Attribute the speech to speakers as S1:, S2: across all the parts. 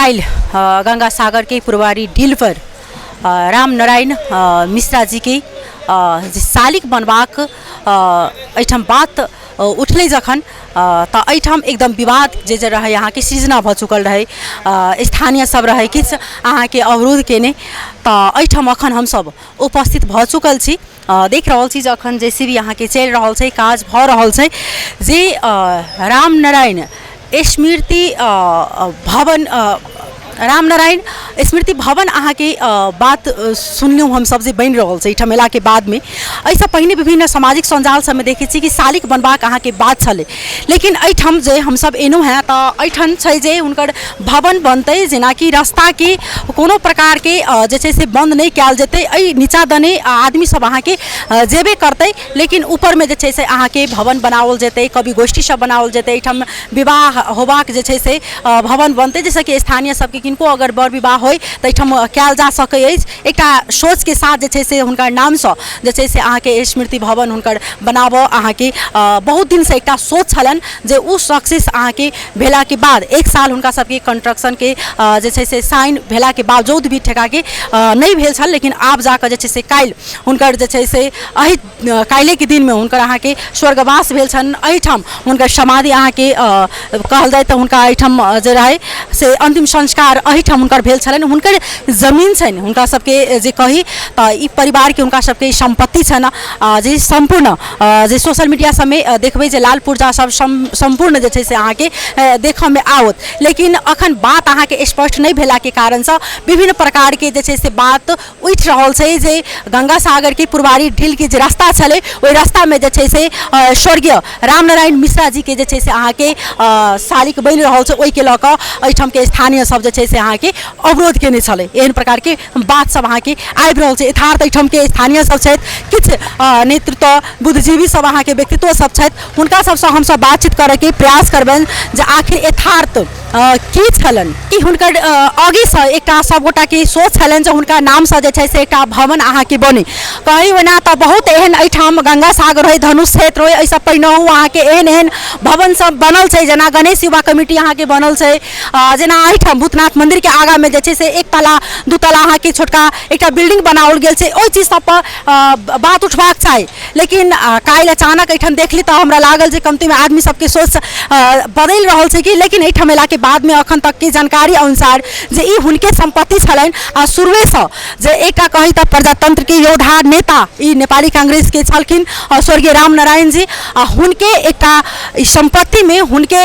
S1: Kyle Ganga Sagar के पुरवारी ढील पर राम नारायण मिश्रा जी के शालिक बनबाक एहिठाम बात उठलै जखन तो एहिठाम एकदम विवाद जे रहे यहाँ के सृजना भ चुकल रहे स्थानीय सब रहे किछ अहाँ के अवरोध केने तो एहिठाम अखन हम सब उपस्थित भ चुकल छी देख रहल छी जखन जैसे भी यहाँ के चल रहल छै काज भ रहल छै जे राम नारायण स्मृति भवन राम नारायण स्मृति भवन अहाँ के बात सुनलूँ हम सब जे बन रहल छै ठमेला के बाद में ऐसा पहिने विभिन्न सामाजिक संजाल सब में देखे छी कि शालिक बनबाक अहाँ के बात छले लेकिन एहिठाम जे हम सब एनू हैं तो एहिठाम छै जे हुनकर भवन बनते जेना कि रास्ता के कोनो प्रकार के जे छै से बंद नहीं कयल जेतै एहि नीचा दने आदमी सब अहाँ के जेबे करते लेकिन ऊपर में जे छै से अहाँ के भवन बनाओल जेतै कवि गोष्ठी सब बनाओल जेतै एहिठाम विवाह होबाक जे छै से भवन बनते जैसे कि स्थानीय सबके किनको अगर बर विवाह होय तो एहिठाम कयल जा सकै अछि एकटा सोच के साथ जे छै से हुनकर नाम से जे छै से अहाँ के स्मृति भवन हुनकर बनाबो अहाँ के बहुत दिन से एकटा सोच छलन जे उ सक्सेस अहाँ के भेला के बाद एक साल हुनका सबके कंस्ट्रक्शन के जे छै से साइन भेला के बावजूद भी ठेका के नहीं भेल छल लेकिन आब जाकर जे छै से काल्हि हुनकर जे छै से एहि काल्हि के दिन में हुनकर अहाँ के स्वर्गवास भेल छन एहिठाम हुनकर समाधि अहाँ के कहल जाय तो हुनका एहिठाम जे रहे से अंतिम संस्कार एहिठाम हुनकर भेल छलन हुनकर जमीन छन हुनका सबके जे कही तो ई परिवार के हुनका सबके संपत्ति छन जे संपूर्ण जे सोशल मीडिया सब में देखबै जे लाल पुर्जा सब संपूर्ण जे छै से अहाँ के देखऽ में आवत लेकिन अखन बात अहाँ के स्पष्ट नहीं भेला के कारण से विभिन्न प्रकार के जे छै से बात उठ रहल छै जे गंगा सागर के पुरवारी ढील के जे रास्ता छले ओहि रास्ता में जे छै से स्वर्गीय राम नारायण मिश्रा जी के जे छै से अहाँ के शालिक बन रहल छै ओहि के लऽ कऽ एहिठाम के स्थानीय सब जे छै से अहाँ के अवरोध केने छले एहन प्रकार के बात सब अहाँ के आबि रहल छै यथार्थ एहिठाम के स्थानीय सब छथि किछ नेतृत्व बुद्धिजीवी सब अहाँ के व्यक्तित्व सब छथि हुनका सबसँ हम सब बातचीत करे के प्रयास करबनि जे आखिर यथार्थ की छलन कि हुनकर आगे से एकटा सबगोटा के सोच छलन जे हुनका नाम से जे छै से एकटा भवन अहाँ के बने कहीं ओना तो बहुत एहन एहिठाम गंगा सागर होय धनुष क्षेत्र होय एहि सब पहिनहु अहाँ के एहन एहन भवन सब बनल छै जेना गणेश युवा कमिटी अहाँ के बनल छै जेना एहिठाम भूतनाथ मंदिर के आगा में जे छै से एक तला दू तला अहाँ के छोटका एकटा बिल्डिंग बनाओल गेल छै ओहि चीज सब पर बात उठबाक चाही लेकिन काल्हि अचानक एहिठाम देखली तो हमरा लागल जे कमती में आदमी सबके सोच बदलि रहल छै कि लेकिन एहिठाम एला के बाद में अखन तक के जानकारी अनुसार जे ई हुनके संपत्ति छलनि आ शुरुए से जे एकटा कही तो प्रजातंत्र के योद्धा नेता ई नेपाली कांग्रेस के छलखिन स्वर्गीय राम नारायण जी हुनके एकटा संपत्ति में हुनके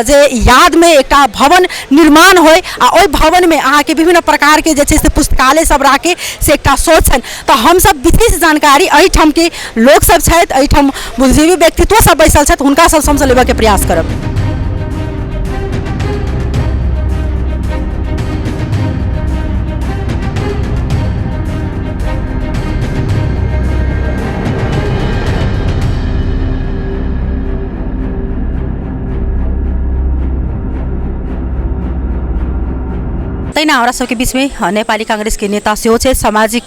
S1: जे याद में एकटा भवन निर्माण होय आ ओहि भवन में अहाँ के विभिन्न प्रकार के जे छै से पुस्तकालय सब राखे से एकटा सोच छनि तो हम सब विशेष जानकारी एहिठाम के लोक सब छथि एहिठाम बुद्धिजीवी व्यक्तित्व सब बैसल छथि हुनका सब समझ लेबऽ के प्रयास करब तैना हमरा सबके बीच में नेपाली कांग्रेस के नेता सेहो छै सामाजिक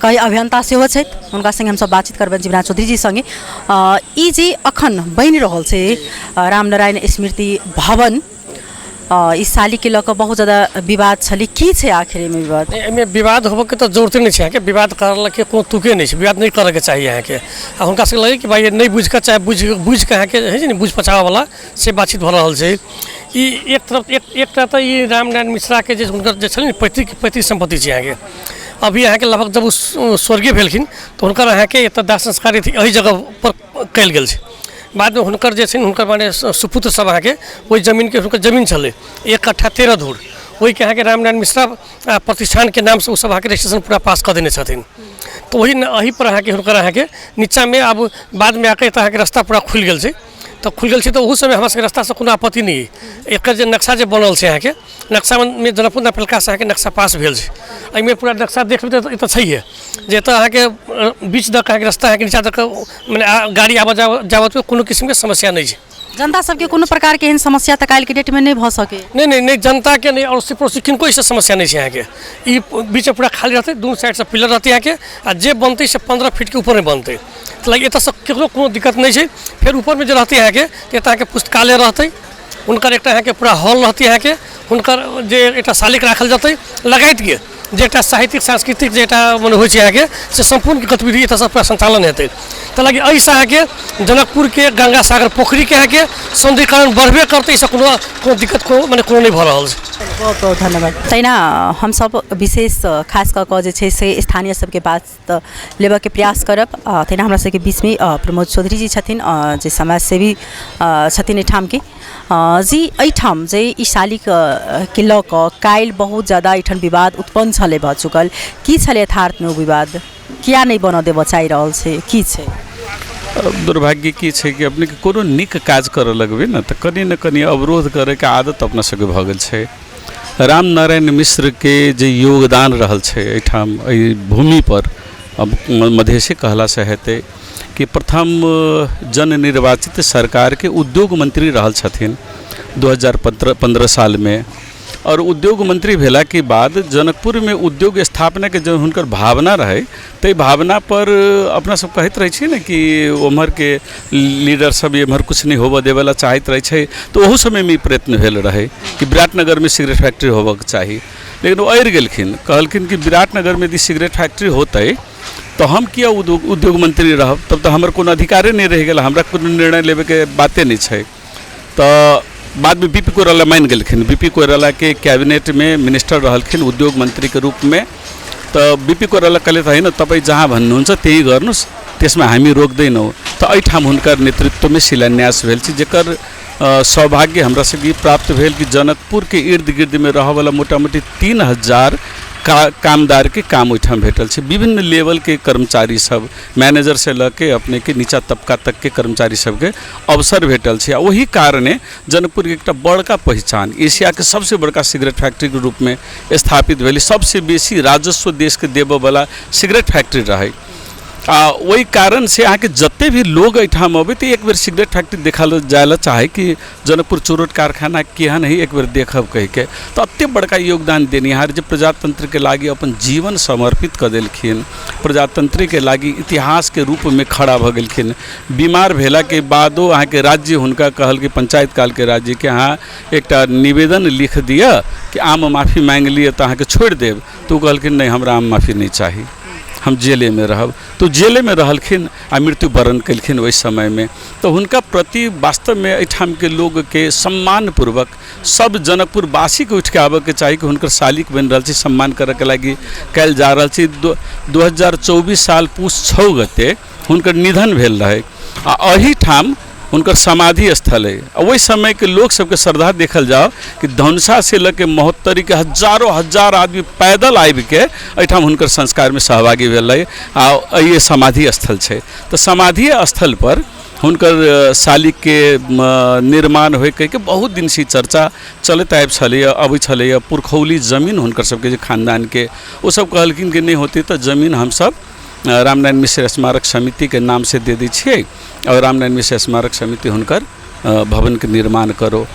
S1: कई अभियंता सेहो छै हुनका संगे हम सब बातचीत करबनि जीवनाथ चौधरी जी संगे ई जे अखन बनि रहल छै राम नारायण स्मृति भवन ई शालिक के लऽ कऽ बहुत ज़्यादा विवाद छलै की छै आखिर में विवाद
S2: एहिमे विवाद होबऽ के तो जरूरत नहीं छै अहाँके विवाद करला के कोनो तुके नहीं छै विवाद नहीं करे के चाहिए अहाँके हुनका सबके लगे कि भाई नहीं बुझ के चाहे बुझ के अहाँके है ने बुझ पचावा वाला से बातचीत भ रहल छै ई एक तरफ तो ये राम नारायण मिश्रा के जे हुनकर जे छलै पैतृक संपत्ति छै अहाँके अभी अहाँके लगभग जब स्वर्गीय भेलखिन तो हुनकर अहाँके एतऽ दाह संस्कार एहि जगह पर कयल गेल छै बाद में हुनकर जे छै हुनकर माने सुपुत्र सब अहाँके ओहि जमीन के हुनकर जमीन छलै 1 कट्ठा 13 धूर ओहि के अहाँके राम नारायण मिश्रा प्रतिष्ठान के नाम से ओ सब अहाँके रजिस्ट्रेशन पूरा पास कर देने छथिन तो वही पर अहाँके हुनकर अहाँके नीचा में अब बाद में आके अहाँके रास्ता पूरा खुल गेल छै तो खुल गल तो उस समय हमारे रास्ता से कोनो आपत्ति नहीं एक नक्शा जो बनल है अहाँके नक्शा में जनकपुर नफलका से अहाँके नक्शा पास भेल छै एहिमे पूरा नक्शा देखबै तो छैहे जे एतऽ अहाँके बीच दऽ के रास्ता अहाँके नीचा दऽ के मने गाड़ी आबऽ जावत में कोनो किस्म के समस्या नहीं है
S1: जनता सबके कोनो प्रकार के एहन समस्या त काल्हि के डेट में नहीं भ सके
S2: नहीं जनता के नहीं अड़ोसी पड़ोसी किनको ऐसा समस्या नहीं है अहाँके ई बीच में पूरा खाली रहते दोनों साइड से पिलर रहते अहाँके आ जे बनते से 15 फीट के ऊपर में बनते तो लगे एतऽ से केकरो कोनो दिक्कत नहीं है फिर ऊपर में जो रहते अहाँके एतऽ अहाँके पुस्तकालय रहते उनकर एक यहाँ के पूरा हॉल रहती यहाँ के उनकर जे एक शालिक राखल जतै लगाइत के जे एक साहित्यिक सांस्कृतिक जे मने होइ यहाँ के से संपूर्ण गतिविधि एतऽ पूरा संचालन हेतै तो लगी ऐसा यहाँ के जनकपुर के गंगा सागर पोखरी के यहाँ के सौंदर्यीकरण बढ़बे करते इससे कोनो दिक्कत को मैंने कोनो नहीं भऽ रहल छै।
S1: बहुत बहुत धन्यवाद। तहिना हम सब विशेष खास कऽ कऽ जे छै से स्थानीय सबके बात लेबऽ के प्रयास करब। तहिना हमरा सबके बीच में प्रमोद चौधरी जी छथिन जे समाजसेवी छथिन एहिठाम के। जी एहिठाम जे ई शालिक के लऽ कऽ काल्हि बहुत ज़्यादा एहिठाम विवाद उत्पन्न छलै भऽ चुकल, की छलै यथार्थ में ओ विवाद, किया नहीं बनऽ देबऽ चाहि रहल छै, की छै?
S3: दुर्भाग्य की छै कि अपने कोनो नीक काज करऽ लगबे न तऽ कनी न कनी अवरोध करे के आदत अपना सबके भऽ गेल छै। राम नारायण मिश्र के जे योगदान रहल छै एहिठाम एहि भूमि पर अब मधेसी कहला से हेतै कि प्रथम जननिर्वाचित सरकार के उद्योग मंत्री रहल छथिन 2015 साल में, और उद्योग मंत्री भेला के बाद जनकपुर में उद्योग स्थापना के जो हुनकर भावना रहे तो भावना पर अपना सब कहते रहे छी न कि उम्हर के लीडर सब एम्हर कुछ नहीं होबऽ देवेला चाहत रहे छै। तो ओहू समय में प्रयत्न भेल रहे कि विराटनगर में सिगरेट फैक्ट्री होबऽ चाही, लेकिन वो अड़ गेलखिन, कहलखिन कि विराटनगर में यदि सिगरेट फैक्ट्री होते तो हम किया उद्योग मंत्री रहब, तब तो हमर कोनो अधिकारे नहीं रह गेला, हमरा कोनो निर्णय लेवे के बाते नहीं छै। तो बाद में बीपी कोइराला मान गेलखिन, बीपी कोइराला के कैबिनेट में मिनिस्टर रहलखिन उद्योग मंत्री के रूप में। तो बीपी कोइराला कहले होइन तपाईँ जहाँ भन्नुहुन्छ त्यही गर्नुस्, त्यसमा हामी रोक्दैनौँ। तो एहिठाम हुनकर नेतृत्व में शिलान्यास भेल छै, जेकर सौभाग्य हमरा सबके प्राप्त भेल कि जनकपुर के इर्द गिर्द में रहवला मोटामोटी 3000 कामदार के काम ओहिठाम भेटल छै। विभिन्न लेवल के कर्मचारी सब, मैनेजर से लऽ के अपने के नीचा तबका तक के कर्मचारी सबके अवसर भेटल छै। वही कारणे जनकपुर के एकटा बड़का पहचान एशिया के सबसे बड़का सिगरेट फैक्ट्री के रूप में स्थापित भेल। सबसे बेसी राजस्व देश के देबऽ वाला सिगरेट फैक्ट्री रहे। वही कारण से अहाँ के जते भी लोग एहिठाम अबे तो एक बेर सिगरेट फैक्ट्री देखा जाए चाहे कि जनकपुर चुरोट कारखाना केहन है एक बेर देखब कह के। तो अत्ते बड़का योगदान देनिहार जे प्रजातंत्र के लागी अपन जीवन समर्पित कर देलखिन, प्रजातंत्र के लागी इतिहास के रूप में खड़ा भ गेलखिन। बीमार भेला के बादो अहाँ के राज्य हुनका कहल कि पंचायत काल के राज्य के अहाँ एकटा निवेदन लिख दिया कि आम माफी मांग लिए तो अहाँ के छोड़ देव। तो कहलखिन नहीं, हमरा आम माफी नहीं चाहिए, हम जेले में रहब। तो जेले में रहलखिन आ मृत्युवरण कलखिन ओहि समय में। तो हुनका प्रति वास्तव में एहिठाम के लोग के सम्मानपूर्वक सब जनकपुरवासी के उठ के आबे के चाहिए कि हुनकर शालिक बन रहा, सम्मान करे के लगी कल जा रहा। 2024 साल पूस 6 गते हुनकर निधन भेल रहे आ एहिठाम उनकर समाधि स्थल है। वही समय के लोग सबके श्रद्धा देखल जाओ कि धनुषा से लेके महोत्तरी के हजारों हजार आदमी पैदल आबि के एहिठाम हुनकर संस्कार में सहभागी भेल है आ ये समाधि स्थल है। तो समाधि स्थल पर हुनकर शालिक के निर्माण होय के बहुत दिन से चर्चा चलत आबि छलै, अबै छलै। पुरखौली जमीन हुनकर सबके जे खानदान के वो सब कहलखिन कि नहीं होती तो जमीन हम सब रामनारायण मिश्र स्मारक समिति के नाम से दे दी छियै और रामनारायण मिश्र स्मारक समिति हुनकर भवन के निर्माण करो।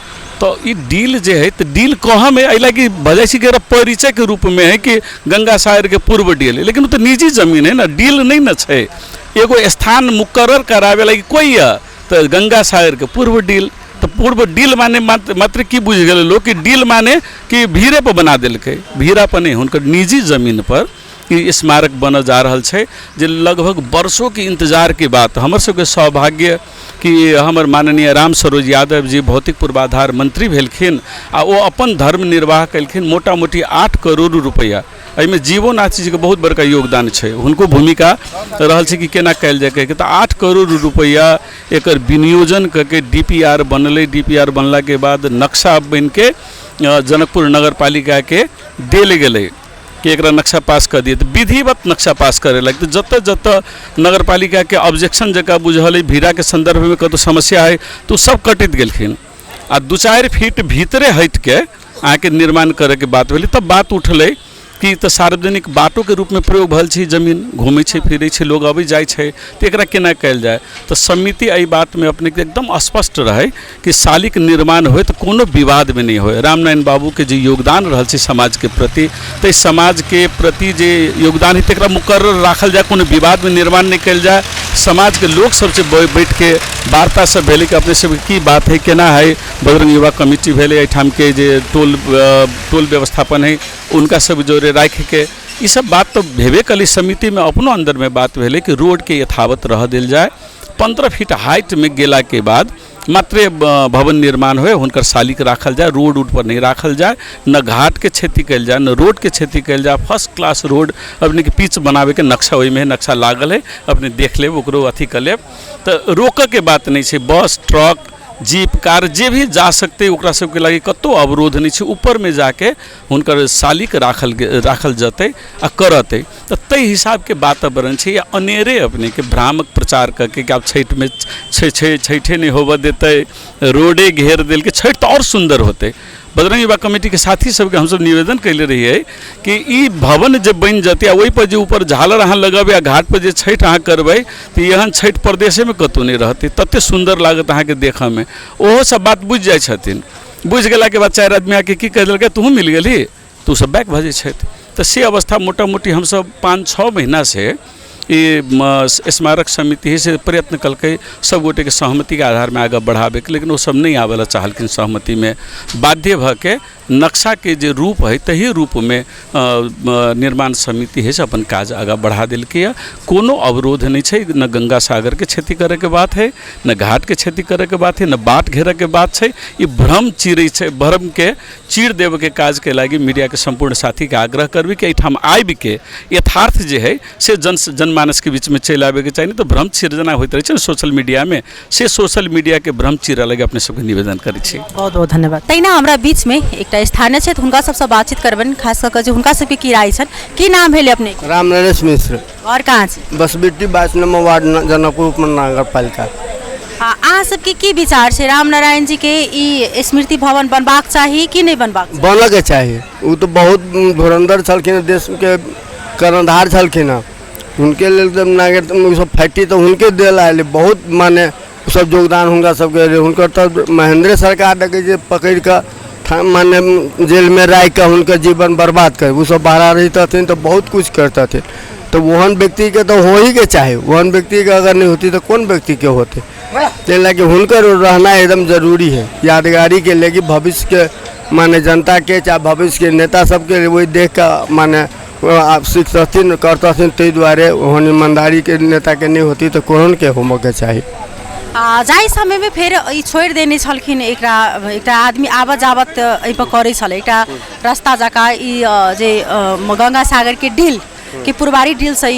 S3: तो ये डील जे है तो डील कहाँ में अला कि भजाई सी परिचय के रूप में है कि गंगा सागर के पूर्व डील है, लेकिन वो तो निजी जमीन है ना, डील नहीं न है। एगो स्थान मुकर्रर करावे लगी कोई है तो गंगा सागर के पूर्व डील। तो पूर्व डील माने मात्र की बुझ गए लोग कि डील माने कि भीरे पर बना दिलकै, भीरा पर नहीं, हुनकर निजी जमीन पर ई स्मारक बन जा रहा है। जे लगभग वर्षों के इंतजार के बाद हमर सबके सौभाग्य कि हमर माननीय राम सरोज यादव जी भौतिक पूर्वाधार मंत्री भेलखिन आ वो अपन धर्म निर्वाह कलखिन। मोटा मोटी 8 करोड़ रुपया एहिमे जीवोनाथ जी के बहुत बड़का योगदान है, हुनको भूमिका रहल छै कि केना कल जाए। तो 8 करोड़ रुपया एकर विनियोजन करके DPR बनल। DPR बनला के बाद नक्शा बन के जनकपुर नगर पालिका के देल गेलै कि एक नक्शा पास कर दिए। तो विधिवत नक्शा पास करे लगे। तो जत जत नगर पालिका के ऑब्जेक्शन जगह बुझल भीड़ा के संदर्भ में कतौ समस्या है तो सब कटित गेलखिन आ 2-4 फीट भीतरे हट के आके निर्माण करे के बात भेली। तब बात उठल कि तो सार्वजनिक बाटो के रूप में प्रयोग भल छै, जमीन घूमै छै फिरै छै, लोग अबै जाइ छै, तो एकरा केना कयल जाए। तो समिति एहि बात में अपने के एकदम स्पष्ट रहे कि सालिक निर्माण होय तो कोनो विवाद में नहीं होय। रामनारायण बाबू के जो योगदान रहल छै समाज के प्रति, तो समाज के प्रति जे योगदान है तकरा मुकर्रर राखल जाए, कोनो विवाद में निर्माण नहीं कयल जाए। समाज के लोग सबसे बैठ के वार्ता सब भेले कि अपने सब की बात है, केना है, बजरंग युवा कमिटी भेले, एठाम के जे टोल व्यवस्थापन है उनका सब जोरे राख के ये सब बात तो भेबे कली। समिति में अपनो अंदर में बात भेले कि रोड के यथावत रह दिल जाए, 15 फीट हाइट में गेला के बाद मात्र भवन निर्माण होए, हुनकर सालिक राखल जाए, रोड उड पर नहीं राखल जाए, न घाट के क्षति कल जाए, न रोड के क्षति कल जाए। फर्स्ट क्लास रोड अपने के पिच बनावे के नक्शा ओहि में नक्शा लागल है, अपने देख लेब, ओकरो अथी कर लेब। तो रोक के बात नहीं है, बस ट्रक जीप कार जे भी जा सकते ओकरा सबके लगे कतो अवरोध नहीं है। ऊपर में जाके हुनकर सालिक राखल जते आ करते, तो तय हिसाब के वातावरण है। या अनेरे अपने के भ्रामक प्रचार करके कि आप छठ में छठे नहीं होबे देते, रोडे घेर दिल के, छठ तो और सुंदर होते। बजरंग युवा कमेटी के साथी सबके हम सब निवेदन कैले रहिए कि ई भवन जब बन जाते, वही पर जो ऊपर झालर अहाँ लगेबे आ घाट पर जो छठ अहाँ करबे, तो यहाँ छठ प्रदेशे में कतौ नहीं रहते, तते सुंदर लागत अहाँ के देखा में। ओहो सब बात बुझ जाए छथिन, बुझ गेला के बाद 4 आदमी आके की कह दिलकै, तू मिल गेली, तू सब बैक भजे छथि। तो से अवस्था मोटा मोटी हम सब 5-6 महीना से ये स्मारक समिति से प्रयत्न कल सब गोटे के सहमति के आधार में आगे बढ़ावे के, लेकिन वो सब नहीं आवेला चाहलखिन सहमति में। बाध्य भ के नक्शा के जो रूप है तही रूप में निर्माण समिति है से अपन काज आगा बढ़ा दिलकै। कोनो अवरोध नहीं है, न गंगा सागर के क्षति करे के बात है, न घाट के क्षति करे के बात है, न बाट घेरे के बात है। ये भ्रम चिरै छै, भ्रम के चीर देवे के काज के लागी मीडिया के संपूर्ण साथी के आग्रह करबी कि एठाम आबि के यथार्थ जे है से जनमानस के बीच में चल आवे के चाहिए। तो भ्रम सृजना होइत रहे छै सोशल मीडिया में, से सोशल मीडिया के भ्रम चिरा लगे अपने सबके निवेदन करै छी।
S1: बहुत बहुत धन्यवाद। तैना हमरा बीच में एक स्थानीय क्षेत्र हुनका सबसे बातचीत करबन, खास कर जो हुनका सबके की राय छन। की नाम भेले अपने?
S4: राम नरेश मिश्र।
S1: और कहाँ से?
S4: बसबिट्टी 22 नंबर वार्ड जनकपुर उपमहानगर पालिका।
S1: अहाँ सबके की विचार छै, राम नारायण जी के ई स्मृति भवन बनबाक चाहिए कि नहीं बनबाक?
S4: बनऽ के चाहिए। वो तो बहुत धुरंधर छलखिन, देश के कर्णधार छलखिन, उनके लिए जब नागरिक सब फैक्ट्री तो उनके दिल आए, बहुत माने सब योगदान हुनका सबके। हुनकर तो महेंद्र सरकार डके पकड़ के माने जेल में राख के उनका जीवन बर्बाद कर, वो सब बाहर रहते तो बहुत कुछ करते थे। तो वहन व्यक्ति के तो हो ही के चाहे, वहन व्यक्ति के अगर नहीं होती तो कौन व्यक्ति के होते। लगे हुनकर रहना एकदम जरूरी है, यादगारी के लेके भविष्य के माने जनता के चाहे भविष्य के नेता सबके वही देख के माने आप सीखथिन करतथिन। तै दुआरे वहन ईमानदारी के नेता के नहीं होती तो कौन के होमो के चाहिए।
S1: जाहि समय में फिर ई छोड़ देने छलखिन, एकटा आदमी आबत जाबत एहि पर करे छले, एकटा रास्ता जका ई जे गंगा सागर के डील के पुरबारी डील से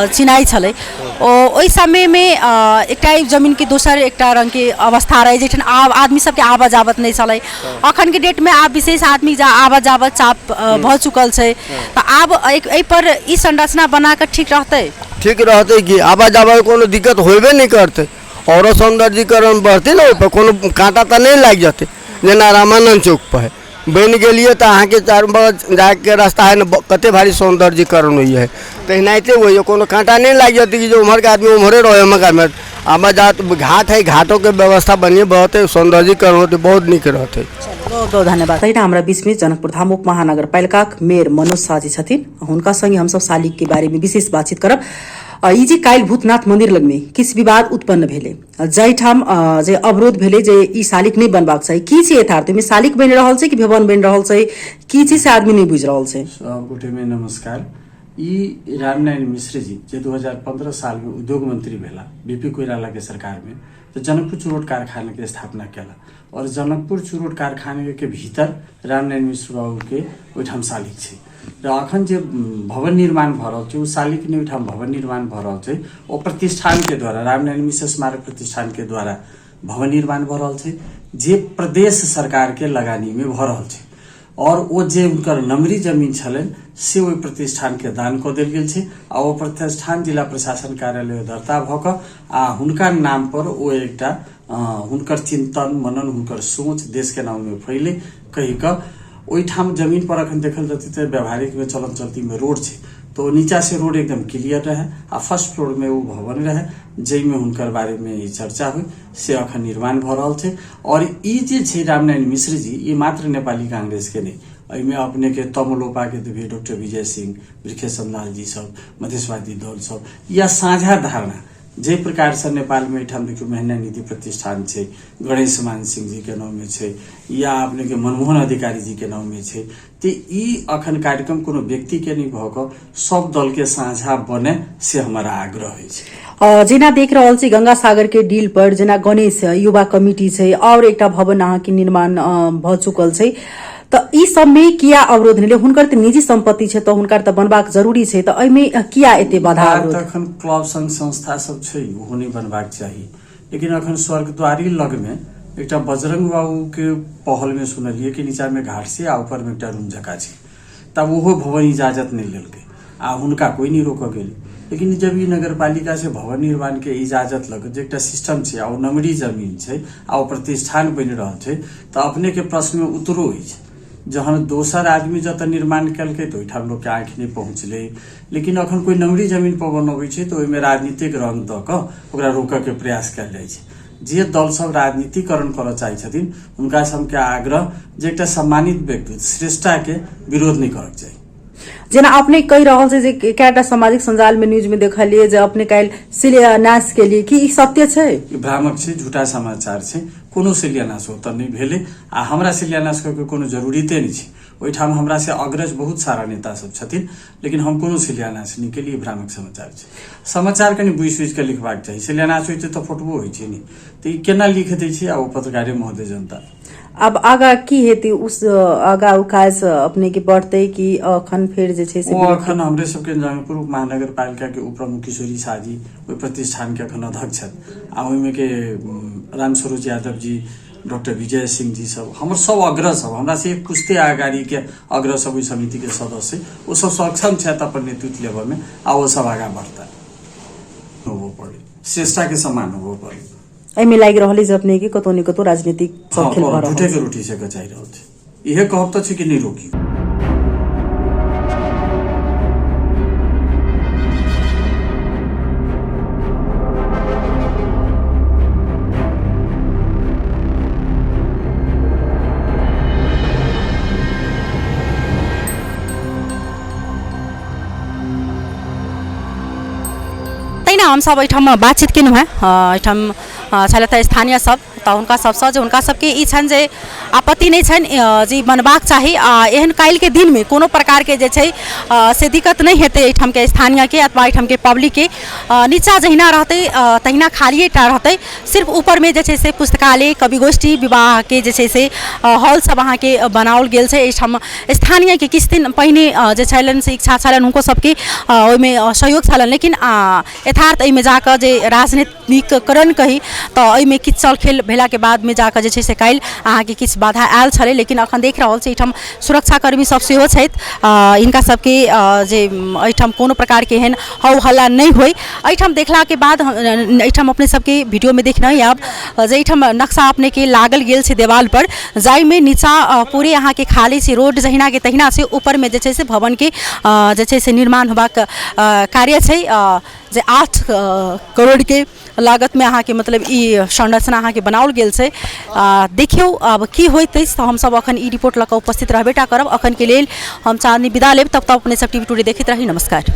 S1: चिनाई छले। ओहि समय में एकटा जमीन के दोसर एकटा रंग के अवस्था रहे, जैठन आदमी सबके आबत जाबत नहीं छले। अखन के डेट में आब विशेष आदमी आबत जाबत चाप भ चुकल छै, तो आब एहि पर ई संरचना बना के ठीक रहते?
S4: ठीक रहते कि आबत जाबत कोनो दिक्कत होबे नहीं करते, और सौंदर्यीकरण बढ़ते ना, ऊपर कोनो कांटा तो नहीं लग जाते। जेना रामानंद चौक पर है बन गेलिए तो अहाँ के चारों बगल जाके रास्ता है ना, कते भारी सौंदर्यीकरण हुई है। तो एनाते वही कोनो कांटा नहीं लग जाती कि जो उम्र के आदमी उम्रे रहे उम्र में आमा जात घाट है, घाटों के व्यवस्था बनिए बहुत सौंदर्यीकरण होते, बहुत निक रहते।
S1: बहुत बहुत धन्यवाद। तैना हमरा बीच में जनकपुर धाम उप महानगर पालिका मेयर मनोज शाह जी छथिन, हुनका संगे हम सब सालिक के बारे में विशेष बातचीत करब। ई जे काल्हि भूतनाथ मंदिर लग में किछु विवाद उत्पन्न भेले, जाहिठाम जे अवरोध भेले जे ई सालिक नहीं बनबाक चाही, की छै यथार्थ में सालिक बनि रहल छै कि भवन बनि रहल छै, की छै से आदमी नहीं बुझ रहल छै।
S5: सब गोटे में नमस्कार। ई रामनारायण मिश्र जी जे 2015 साल में उद्योग मंत्री भेला बीपी कोइराला के सरकार में, तो जनकपुर चुरोट कारखाना के स्थापना केला, और जनकपुर चुरोट कारखाना के भीतर रामनारायण मिश्र बाबू के ओहिठाम सालिक छै। र अखन जे भवन निर्माण भ रहल छै, उ सालिक ने ओहिठाम भवन निर्माण भ रहल छै, ओ प्रतिष्ठान के द्वारा रामनारायण मिश्र स्मारक प्रतिष्ठान के द्वारा भवन निर्माण भ रहल छै, जे प्रदेश सरकार के लगानी में भ रहल छै। और वो जे उनकर नमरी जमीन छलन से ओहि प्रतिष्ठान के दान क देल गेल छै, आ ओ प्रतिष्ठान जिला प्रशासन कार्यालय दर्ता भ क आ हुनका नाम पर ओ एकटा हुनकर चिंतन मनन हुनकर सोच देश के नाम में फैले कहि क ओहिठाम जमीन पर अखन देखल जती तो व्यवहारिक में चलन चलती में रोड छे, तो नीचा से रोड एकदम क्लियर रहे आ फर्स्ट फ्लोर में वो भवन रहे जैमे हुनकर बारे में ई चर्चा हुई से अखन निर्माण भ रहल छे। और ई जे छे रामनारायण मिश्र जी ई मात्र नेपाली कांग्रेस के नहीं, एहिमे अपने के तमलोपा के देखे डॉक्टर विजय सिंह, वृखेश्वर लाल जी सब, मधेशवादी दल सब, या साझा धारणा जे प्रकार से नेपाल में ठाम देखियो मेहना निधि प्रतिष्ठान छे, गणेश मान सिंह जी के नाम में छे, या अपने के मनमोहन अधिकारी जी के नाम में छे, ते ई अखन कार्यक्रम कोनो व्यक्ति के नहीं भक सब दल के साझा बने से हमारा आग्रह है।
S1: जेना देख रहल छी गंगा सागर के डील पर जेना गणेश युवा कमिटी छै और एकटा भवन अहाँ के निर्माण भ चुकल छै, तो ई सब में किया अवरोध नहीं? हुनकर तो निजी संपत्ति छै तो हुनकर तो बनबाक जरूरी छै, तो एमे किया एते बाधा अवरोध?
S5: अखन क्लब संघ संस्था सब छै ओहो नहीं बनबाक चाहिए, लेकिन अखन स्वर्गद्वारी लग में एकटा बजरंग बाबू के पहल में सुनलिए कि नीचा में घाट से आ ऊपर में एकटा रूम जका छै, तब ओहो भवन इजाजत नहीं लेलकै आ हुनका कोई नहीं रोक गेल। लेकिन जब ई नगर पालिका से भवन निर्माण के इजाजत लग जे एकटा सिस्टम छै आ नमरी जमीन छै आ प्रतिष्ठान बनि रहल छै, तो अपने के प्रश्न में उतरो छै जहन दोसर आदमी जत निर्माण कलकै तो ओहिठाम लोग के आँखि नहीं पहुँचले, लेकिन अखन कोई नमरी जमीन पर बनबै छै तो ओहिमे राजनीतिक रंग द क ओकरा रोकऽ के प्रयास कयल जाइ छै। जे दल सब राजनीतिकरण करऽ चाहै छथिन हुनका से हम के आग्रह जे एकटा सम्मानित व्यक्ति श्रेष्ठता के विरोध नहीं करऽ चाहिए।
S1: जेना अपने कही रहल छै जे कएटा सामाजिक संजाल में न्यूज में देखलिए जे अपने काल्हि शिलान्यास के लिए कि ई सत्य छै?
S5: भ्रामक छै, झूठा समाचार छै, कोनो शिलान्यास ओतऽ नहीं भेलै आ हमरा शिलान्यास के कोनो जरूरते नहीं छै। ओहिठाम हमरा से अग्रज बहुत सारा नेता सब छथिन, लेकिन हम कोनो शिलान्यास नहीं केलिए, भ्रामक समाचार छै। समाचार कनि बुझि सुझि के लिखबाक चाही, शिलान्यास होइते तऽ फोटो होइ छै नहीं, तऽ ई केना लिख दै छै आ ओ पत्रकार महोदय जनता।
S1: अब आगा की हेतै उस आगा काज अपने के बढ़ते कि अखन फिर जे छै से
S5: अखन हमरे सबके जनकपुर महानगर पालिका के उपप्रमुख किशोरी शाह जी ओहि प्रतिष्ठान के अखन अध्यक्ष छथि आ ओहिमे के रामस्वरूप यादव जी, डॉक्टर विजय सिंह जी सब, हमर सब अग्रज सब हमरा से एक पुस्ते अगाडि के अग्रज सब समिति के सदस्य वो सब सक्षम छथि अपन नेतृत्व लेबऽ में आ वो सब आगा बढ़ता होबो पड़े, श्रेष्ठता के सम्मान होबो पड़े।
S1: एमे लागि रहल छै अपने के कतौ ने कतौ राजनीतिक सब खेल भऽ रहल छै,
S5: झूठे के रोटी से कचाई रहल छै, इहे कहब तऽ छै कि नहीं रोकी।
S1: हम सब एहिठाम बातचीत केलहुँ हैं, एहिठाम छलथि स्थानीय सब, तऽ हुनका सबसँ जे हुनका सबके ई छनि जे आपत्ति नहीं छनि जे बनबाक चाही आ एहन काल्हि के दिन में कोनो प्रकार के जे छै से दिक्कत नहीं हेतै एहिठाम के स्थानीय के अथवा एहिठाम के पब्लिक के। नीचा जहिना रहतै तहिना खालिए टा रहतै, सिर्फ ऊपर में जे छै से पुस्तकालय, कवि गोष्ठी, विवाह के जे छै से हॉल सब अहाँ के बनाओल गेल छै। एहिठाम स्थानीय के किछु दिन पहिने जे छलनि से इच्छा छलनि हुनको सबके ओहिमे सहयोग छलनि, लेकिन यथार्थ एहिमे जाकऽ जे राजनीतिकरण कही तऽ एहिमे किछु चल खेल भेला के बाद में जाकऽ जे छै से काल्हि अहाँके किछु बाधा आयल छलै, लेकिन अखन देख रहल छी एहिठाम सुरक्षाकर्मी सब सेहो छथि, इनका सबके जे एहिठाम कोनो प्रकार के एहन हौ हल्ला नहीं होय। एहिठाम देखला के बाद एहिठाम अपने सबके वीडियो में देखना आब जे एहिठाम नक्शा अपने के लागल गेल छै देवाल पर, जाहि में नीचा पूरे अहाँ के खाली छै, रोड जहिना के तहिना छै, ऊपर में जे छै से भवन के जे छै से निर्माण होबाक कार्य छै, जे 8 करोड़ के लागत में अहाँ के मतलब ई संरचना अहाँ के बनाओल गेल छै। देखियौ अब की होइत अछि, तऽ हम सब अखन ई रिपोर्ट लऽ कऽ उपस्थित रहबेटा करब। अखन के लेल हम चाँदनी विदा लेब, तब तक अपने सब टीवी टुडे देखैत रही। नमस्कार।